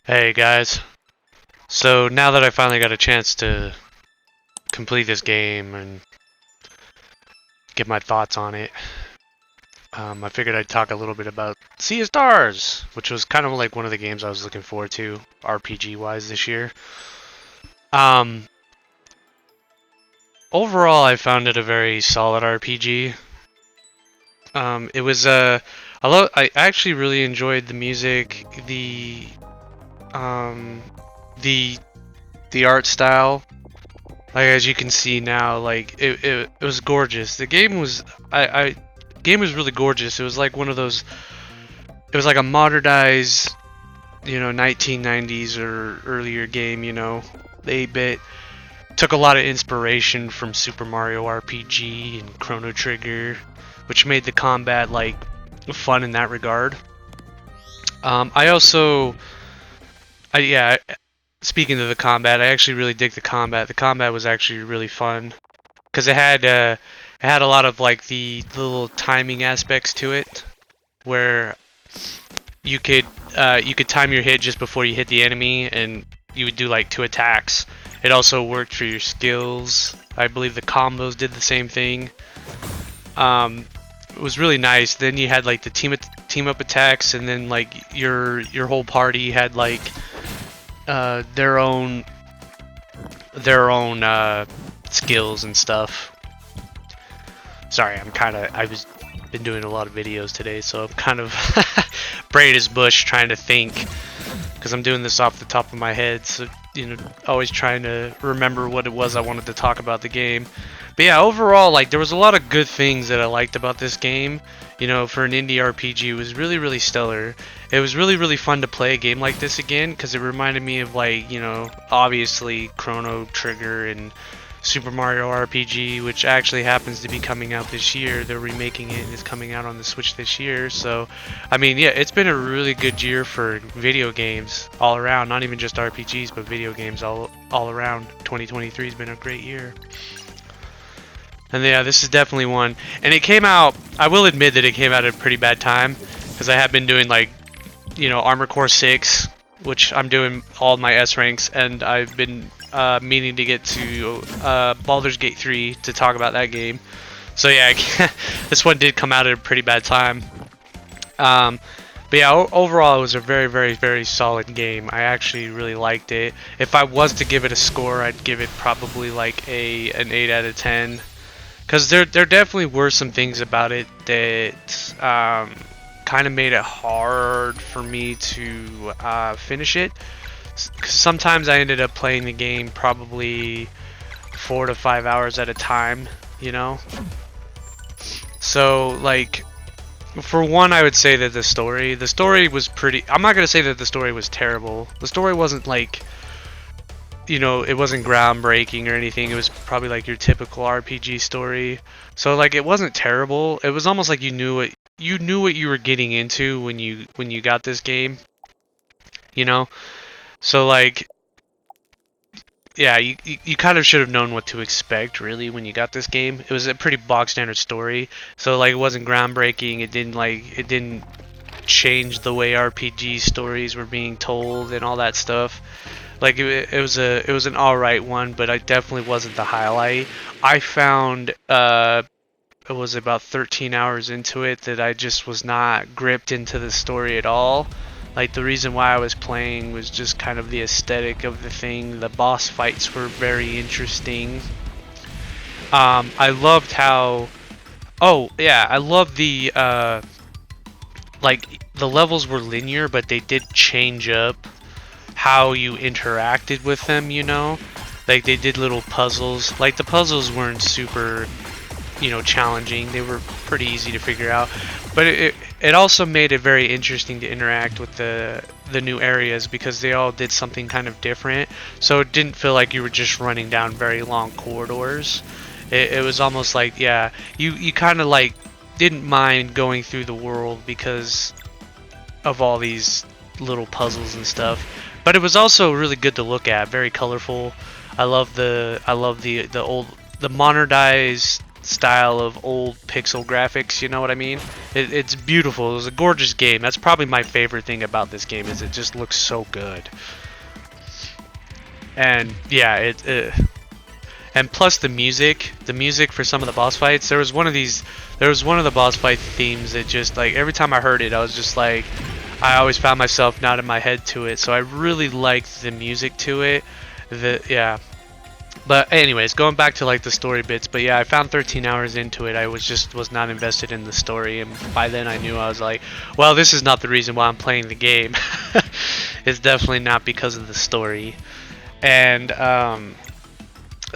Hey guys, so now that I finally got a chance to complete this game and get my thoughts on it, I figured I'd talk a little bit about Sea of Stars, which was kind of like one of the games I was looking forward to, RPG wise, this year. Um, Overall, I found it a very solid RPG. It was I actually really enjoyed the music, um, the the art style. Like as you can see now, like it was gorgeous. The game was game was really gorgeous. It was like one of those. It was like a modernized, 1990s or earlier game. The 8-bit took a lot of inspiration from Super Mario RPG and Chrono Trigger, which made the combat like fun in that regard. I also, yeah. Speaking of the combat, I actually really dig the combat. The combat was actually really fun because it had a lot of like the little timing aspects to it, where you could you could time your hit just before you hit the enemy, and you would do like 2 attacks. It also worked for your skills. I believe the combos did the same thing. It was really nice. Then you had like the team up attacks, and then like your whole party had like their own skills and stuff. Sorry, I was been doing a lot of videos today, so I'm kind of brain is bush trying to think because I'm doing this off the top of my head. So always trying to remember what it was I wanted to talk about the game. But yeah, overall, like there was a lot of good things that I liked about this game. For an indie RPG, it was really, really stellar. It was really, really fun to play a game like this again because it reminded me of like, obviously Chrono Trigger and Super Mario RPG, which actually happens to be coming out this year. They're remaking it and it's coming out on the Switch this year. So, I mean, yeah, it's been a really good year for video games all around. Not even just RPGs, but video games all around. 2023 has been a great year. And yeah, this is definitely one. And it came out, I will admit that it came out at a pretty bad time because I have been doing like, Armor Core 6, which I'm doing all my S ranks, and I've been meaning to get to Baldur's Gate 3 to talk about that game. So yeah, this one did come out at a pretty bad time. But yeah, overall it was a very, very, very solid game. I actually really liked it. If I was to give it a score, I'd give it probably like an 8 out of 10. Because there definitely were some things about it that kind of made it hard for me to finish it. Because sometimes I ended up playing the game probably 4 to 5 hours at a time, So, like, for one, I would say that the story was pretty. I'm not gonna say that the story was terrible. The story wasn't like, it wasn't groundbreaking or anything. It was probably like your typical RPG story. So like it wasn't terrible. It was almost like you knew what you were getting into when you got this game. So like yeah, you kind of should have known what to expect really when you got this game. It was a pretty bog standard story. So like it wasn't groundbreaking. It didn't change the way RPG stories were being told and all that stuff. Like it was an alright one, but I definitely wasn't the highlight. I found it was about 13 hours into it that I just was not gripped into the story at all. Like the reason why I was playing was just kind of the aesthetic of the thing. The boss fights were very interesting. I loved how. Oh yeah, I love the like the levels were linear, but they did change up how you interacted with them, like they did little puzzles. Like the puzzles weren't super challenging. They were pretty easy to figure out, but it also made it very interesting to interact with the new areas because they all did something kind of different, so it didn't feel like you were just running down very long corridors. It was almost like, yeah, you kind of like didn't mind going through the world because of all these little puzzles and stuff. But it was also really good to look at, very colorful. I love the modernized style of old pixel graphics, you know what I mean? It's beautiful. It was a gorgeous game. That's probably my favorite thing about this game, is it just looks so good. And yeah, and plus the music for some of the boss fights. There was one of the boss fight themes that just, like, every time I heard it, I was just like, I always found myself nodding my head to it. So I really liked the music to it. Yeah. But anyways, going back to like the story bits, but yeah, I found 13 hours into it. I was not invested in the story, and by then I knew, I was like, well, this is not the reason why I'm playing the game. It's definitely not because of the story. And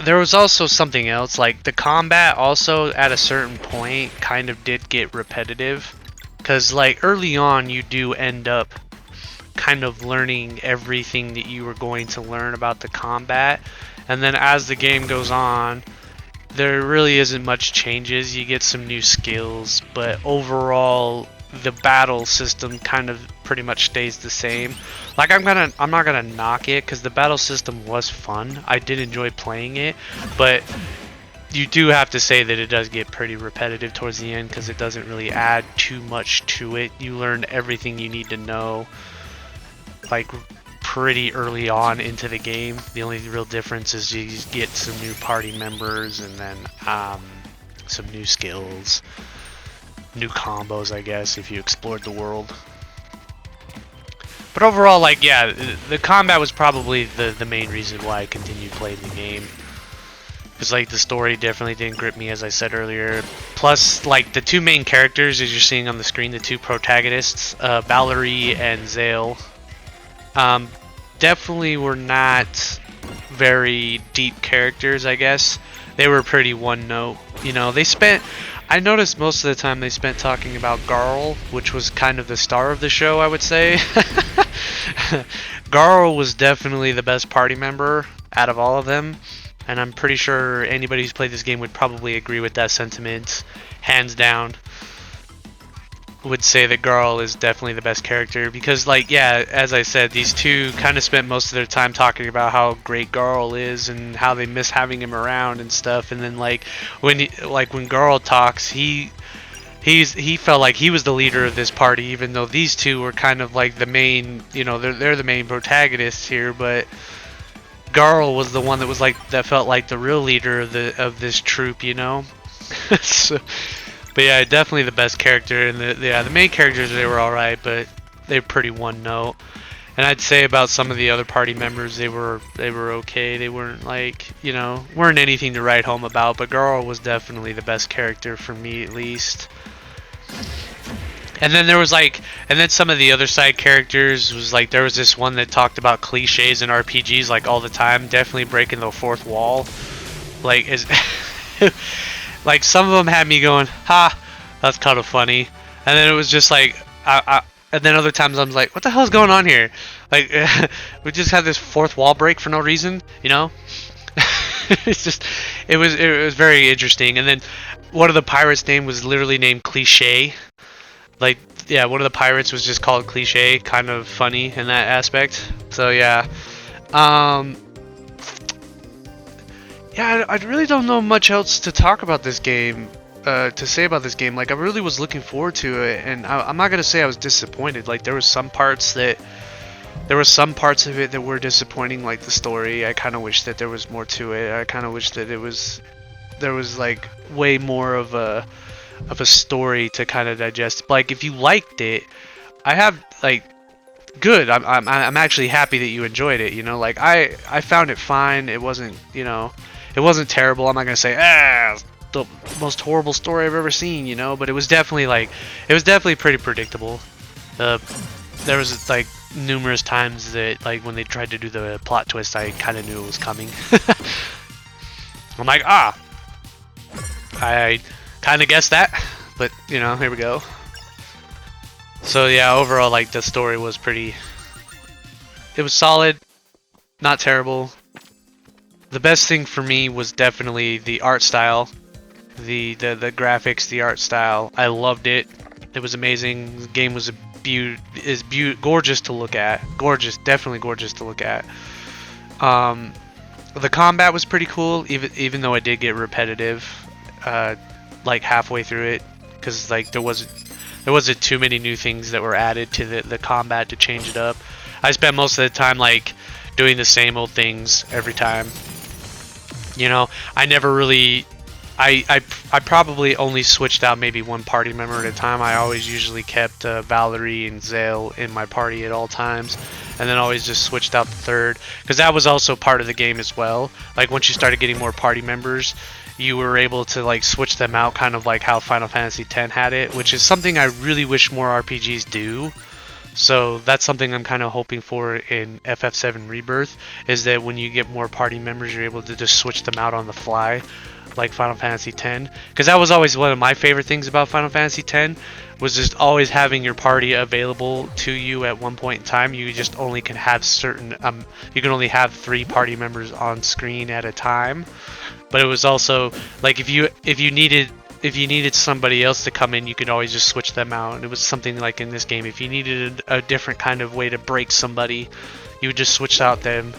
there was also something else, like the combat also at a certain point kind of did get repetitive, because like early on you do end up kind of learning everything that you were going to learn about the combat. And then as the game goes on, there really isn't much changes. You get some new skills, but overall the battle system kind of pretty much stays the same. Like, I'm not gonna knock it, because the battle system was fun. I did enjoy playing it, but you do have to say that it does get pretty repetitive towards the end, because it doesn't really add too much to it. You learn everything you need to know, like, pretty early on into the game. The only real difference is you get some new party members, and then some new skills, new combos, I guess, if you explored the world. But overall, like, yeah, the combat was probably the main reason why I continued playing the game. Because, like, the story definitely didn't grip me, as I said earlier. Plus, like, the two main characters, as you're seeing on the screen, the two protagonists, Valerie and Zale, definitely were not very deep characters, I guess. They were pretty one note. You know, I noticed most of the time they spent talking about Garl, which was kind of the star of the show, I would say. Garl was definitely the best party member out of all of them, and I'm pretty sure anybody who's played this game would probably agree with that sentiment, hands down. Would say that Garl is definitely the best character, because, like, yeah, as I said, these two kind of spent most of their time talking about how great Garl is and how they miss having him around and stuff. And then, like, when Garl talks, he felt like he was the leader of this party, even though these two were kind of like the main, you know, they're the main protagonists here. But Garl was the one that felt like the real leader of this troop, you know. So, but yeah, definitely the best character, and the main characters, they were alright, but they're pretty one note. And I'd say about some of the other party members, they were okay. They weren't, like, you know, weren't anything to write home about. But Garl was definitely the best character for me, at least. And then there was some of the other side characters was like, there was this one that talked about cliches in RPGs like all the time, definitely breaking the fourth wall. Like, like, some of them had me going, ha, that's kind of funny. And then it was just like, and then other times I'm like, what the hell's going on here? Like, we just had this fourth wall break for no reason, you know? It's just, it was very interesting. And then one of the pirates' name was literally named Cliche. Like, yeah, one of the pirates was just called Cliche, kind of funny in that aspect. So yeah. Yeah, I really don't know much else to talk about this game, to say about this game. Like, I really was looking forward to it, and I'm not gonna say I was disappointed. Like, there were some parts of it that were disappointing, like the story. I kind of wish that there was more to it. I kind of wish that there was like way more of a story to kind of digest. But, like, if you liked it, I have, like, good. I'm actually happy that you enjoyed it. You know, like, I found it fine. It wasn't, you know, it wasn't terrible. I'm not gonna say the most horrible story I've ever seen, you know, but it was definitely pretty predictable. There was like numerous times that, like, when they tried to do the plot twist, I kind of knew it was coming. I'm like, I kind of guessed that, but, you know, here we go. So yeah, overall, like, the story was it was solid, not terrible. The best thing for me was definitely the art style, the graphics, the art style. I loved it. It was amazing. The game was gorgeous to look at. Gorgeous, definitely gorgeous to look at. The combat was pretty cool, even though it did get repetitive. like halfway through it, because like there wasn't too many new things that were added to the combat to change it up. I spent most of the time like doing the same old things every time. You know, I never really, I probably only switched out maybe one party member at a time. I always usually kept Valerie and Zale in my party at all times, and then always just switched out the third, because that was also part of the game as well. Like once you started getting more party members, you were able to like switch them out, kind of like how Final Fantasy X had it, which is something I really wish more RPGs do. So that's something I'm kind of hoping for in FF7 Rebirth, is that when you get more party members, you're able to just switch them out on the fly, like Final Fantasy X. Because that was always one of my favorite things about Final Fantasy X, was just always having your party available to you at one point in time. You just only can have certain, you can only have 3 party members on screen at a time. But it was also like if you needed somebody else to come in, you could always just switch them out. And it was something like in this game, if you needed a different kind of way to break somebody, you would just switch out them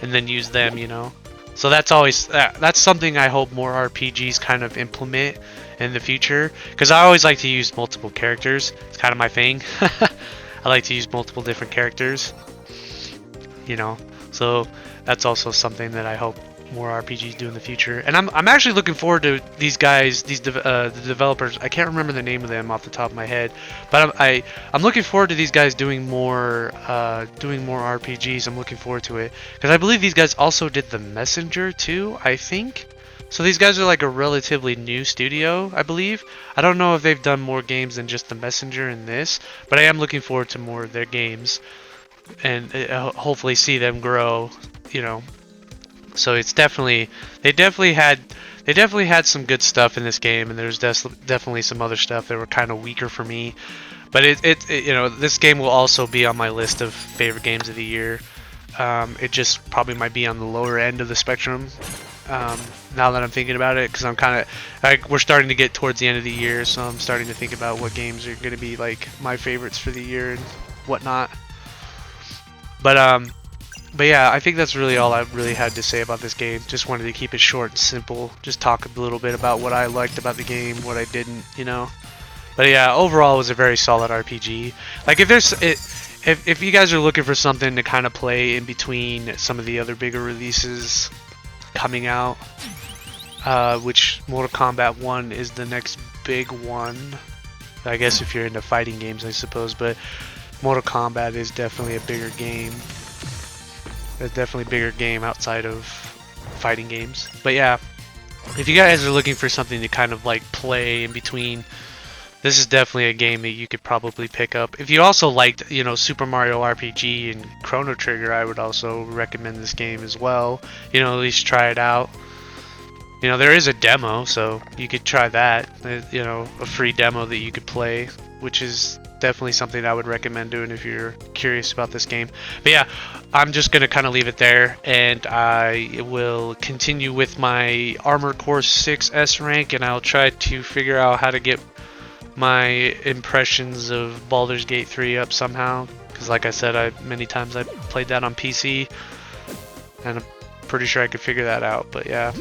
and then use them, you know. So that's always that's something I hope more RPGs kind of implement in the future, because I always like to use multiple characters. It's kind of my thing. I like to use multiple different characters, you know. So that's also something that I hope more RPGs do in the future. And I'm actually looking forward to these guys, the developers. I can't remember the name of them off the top of my head, but I'm looking forward to these guys doing more RPGs. I'm looking forward to it, because I believe these guys also did The Messenger too, I think. So these guys are like a relatively new studio, I believe. I don't know if they've done more games than just The Messenger and this, but I am looking forward to more of their games, and hopefully see them grow, you know. So it's definitely they definitely had some good stuff in this game, and there's definitely some other stuff that were kind of weaker for me. But it you know, this game will also be on my list of favorite games of the year. It just probably might be on the lower end of the spectrum now that I'm thinking about it, because I'm kind of like, we're starting to get towards the end of the year, so I'm starting to think about what games are going to be like my favorites for the year and whatnot. But yeah, I think that's really all I really had to say about this game. Just wanted to keep it short and simple. Just talk a little bit about what I liked about the game, what I didn't, you know. But yeah, overall it was a very solid RPG. Like if you guys are looking for something to kind of play in between some of the other bigger releases coming out, which Mortal Kombat 1 is the next big one. I guess if you're into fighting games, I suppose, but Mortal Kombat is definitely a bigger game. It's definitely a bigger game outside of fighting games. But yeah, if you guys are looking for something to kind of like play in between, this is definitely a game that you could probably pick up. If you also liked, you know, Super Mario RPG and Chrono Trigger, I would also recommend this game as well. You know, at least try it out. You know, there is a demo, so you could try that. You know, a free demo that you could play, which is definitely something I would recommend doing if you're curious about this game. But yeah, I'm just gonna kind of leave it there, and I will continue with my Armored Core 6 S rank, and I'll try to figure out how to get my impressions of Baldur's Gate 3 up somehow, because like I said, many times I played that on PC, and I'm pretty sure I could figure that out. But yeah,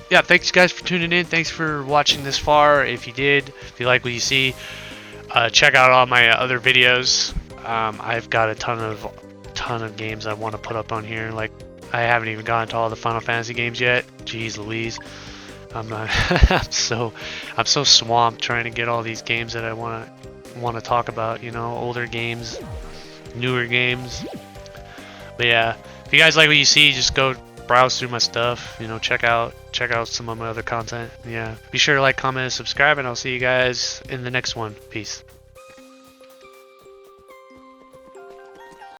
yeah, thanks guys for tuning in. Thanks for watching this far. If you did, if you like what you see, check out all my other videos. I've got a ton of games I want to put up on here. Like, I haven't even gotten to all the Final Fantasy games yet. Jeez Louise, I'm not. I'm so swamped trying to get all these games that I want to talk about. You know, older games, newer games. But yeah, if you guys like what you see, just go browse through my stuff. You know, check out some of my other content. Yeah, be sure to like, comment, and subscribe, and I'll see you guys in the next one. Peace.